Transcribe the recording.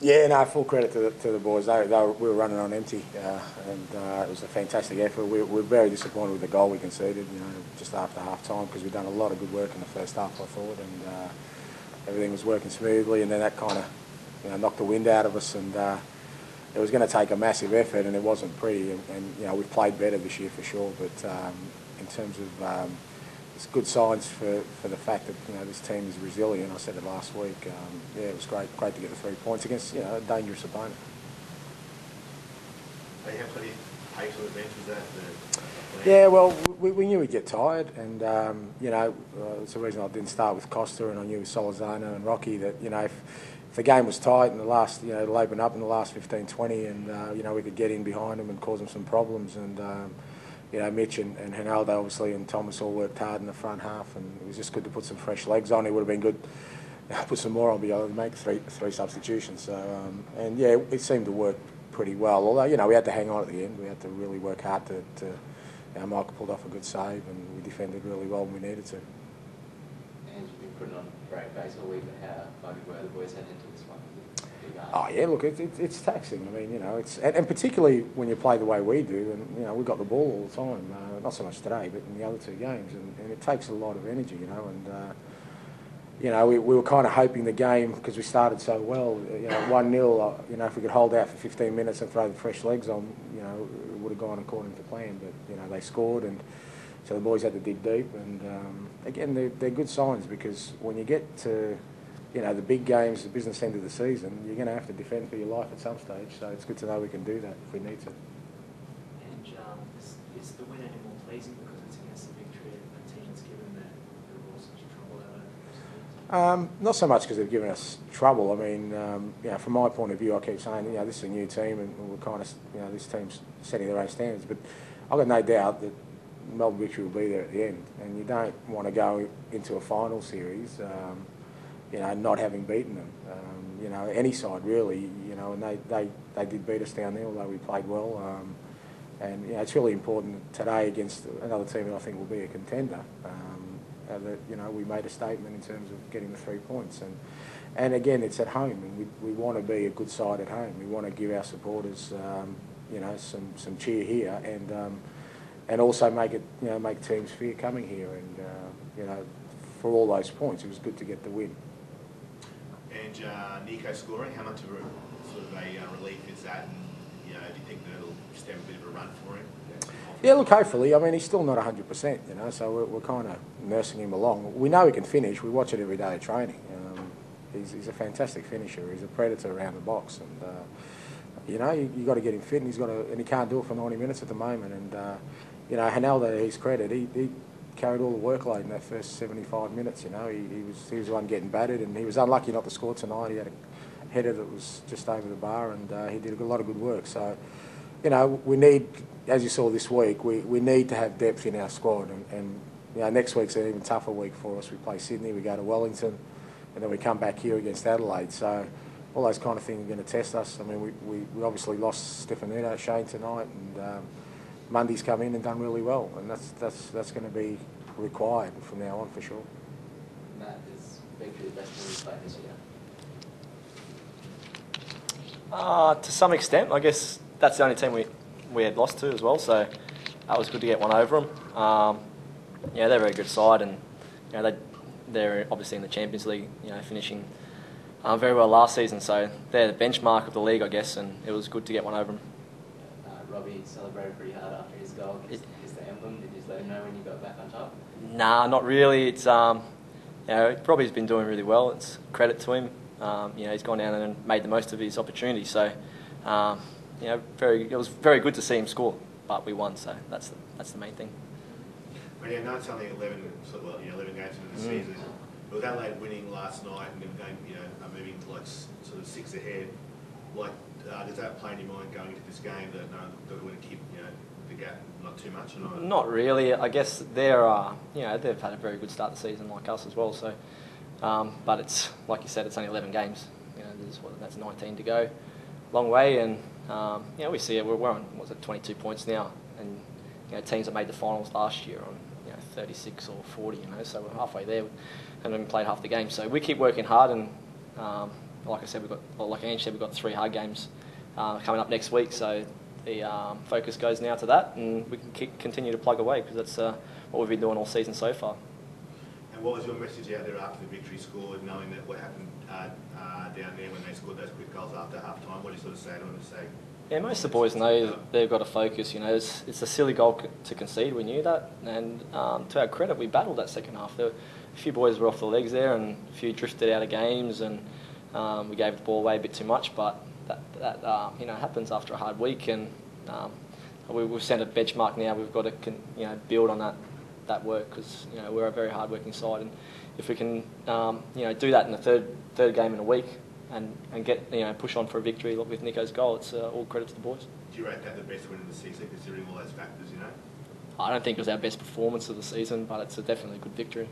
Yeah, no, full credit to the boys. We were running on empty, and it was a fantastic effort. We're very disappointed with the goal we conceded, just after half time, because we'd done a lot of good work in the first half, I thought, and everything was working smoothly. And then that kind of, knocked the wind out of us, and it was going to take a massive effort, and it wasn't pretty. And we've played better this year for sure, but in terms of it's good signs for the fact that this team is resilient. I said it last week. It was great to get the 3 points against a dangerous opponent. They have plenty of pace on the bench. Was that Yeah, well, we knew we'd get tired, and it's the reason I didn't start with Costa, and I knew with Solozano and Rocky that if the game was tight in the last, it'll open up in the last 15, 20, and we could get in behind them and cause them some problems. And Mitch and Ronaldo obviously and Thomas all worked hard in the front half, and it was just good to put some fresh legs on. It would have been good to put some more on, be able to make three substitutions. So it seemed to work pretty well. Although we had to hang on at the end, we had to really work hard to Michael pulled off a good save, and we defended really well when we needed to. And you've been putting on a great face all week, but how maybe where the boys head into this one? Oh yeah, look, it's taxing. I mean, it's and particularly when you play the way we do, and we've got the ball all the time. Not so much today, but in the other two games, and it takes a lot of energy, And we were kind of hoping the game, because we started so well, 1-0. If we could hold out for 15 minutes and throw the fresh legs on, it would have gone according to plan. But they scored, and so the boys had to dig deep. And again, they're good signs, because when you get to the big games, the business end of the season, you're going to have to defend for your life at some stage. So it's good to know we can do that if we need to. And is the win any more pleasing because it's against the victory of teams given that there was such trouble out of Not so much because they've given us trouble. I mean, from my point of view, I keep saying, this is a new team, and we're kind of, this team's setting their own standards. But I've got no doubt that Melbourne victory will be there at the end, and you don't want to go into a final series. Not having beaten them, any side really, and they did beat us down there, although we played well, and it's really important today against another team that I think will be a contender, that we made a statement in terms of getting the 3 points, and again it's at home, and we want to be a good side at home. We want to give our supporters, some cheer here, and also make teams fear coming here, and for all those points, it was good to get the win. And Nico scoring, how much of a relief is that? And do you think that'll stem a bit of a run for him? Yeah, look, hopefully. I mean, he's still not 100%, so we're kind of nursing him along. We know he can finish. We watch it every day at training. He's a fantastic finisher. He's a predator around the box, and you got to get him fit, and he can't do it for 90 minutes at the moment. And Ronaldo, to his credit, he carried all the workload in that first 75 minutes. He was the one getting battered, and he was unlucky not to score tonight. He had a header that was just over the bar, and he did a lot of good work. So, we need, as you saw this week, we need to have depth in our squad, and next week's an even tougher week for us. We play Sydney, we go to Wellington, and then we come back here against Adelaide. So all those kind of things are going to test us. I mean, we obviously lost Stefanino, Shane tonight, and Mundy's come in and done really well, and that's going to be required from now on for sure. Matt, is victory the best team we've played this year? To some extent, I guess that's the only team we had lost to as well, so that was good to get one over them. They're a very good side, and they're obviously in the Champions League, finishing very well last season, so they're the benchmark of the league, I guess, and it was good to get one over them. Robbie celebrated pretty hard after his goal. Is the emblem? Did you let him know when you got back on top? Nah, not really. It's Robbie's been doing really well. It's credit to him. He's gone down and made the most of his opportunity. So, it was very good to see him score. But we won, so that's the main thing. Well, I know it's only 11 games into the season. But with Adelaide winning last night and them going, moving to sort of 6 ahead, does that play in your mind going into this game that we're going to keep the gap not too much? Or not? Not really. I guess they've had a very good start to the season like us as well. So, but it's like you said, it's only 11 games. That's 19 to go, long way, and we see it. We're on 22 points now, and teams that made the finals last year on 36 or 40. So we're halfway there, and we played half the game. So we keep working hard, and like I said, like Ange said, we've got 3 hard games coming up next week. So the focus goes now to that, and we can continue to plug away because that's what we've been doing all season so far. And what was your message out there after the victory scored, knowing that what happened down there when they scored those quick goals after half time? What did you sort of say to them to say? Yeah, most of the boys know that they've got to focus. You know, it's a silly goal to concede. We knew that, and to our credit, we battled that second half. There were a few boys were off the legs there, and a few drifted out of games, and we gave the ball away a bit too much. But that happens after a hard week, and we've set a benchmark now. We've got to build on that work because we're a very hard-working side, and if we can do that in the third game in a week. And get push on for a victory with Nico's goal. It's all credit to the boys. Do you rate that the best win of the season, considering all those factors? I don't think it was our best performance of the season, but it's definitely a good victory.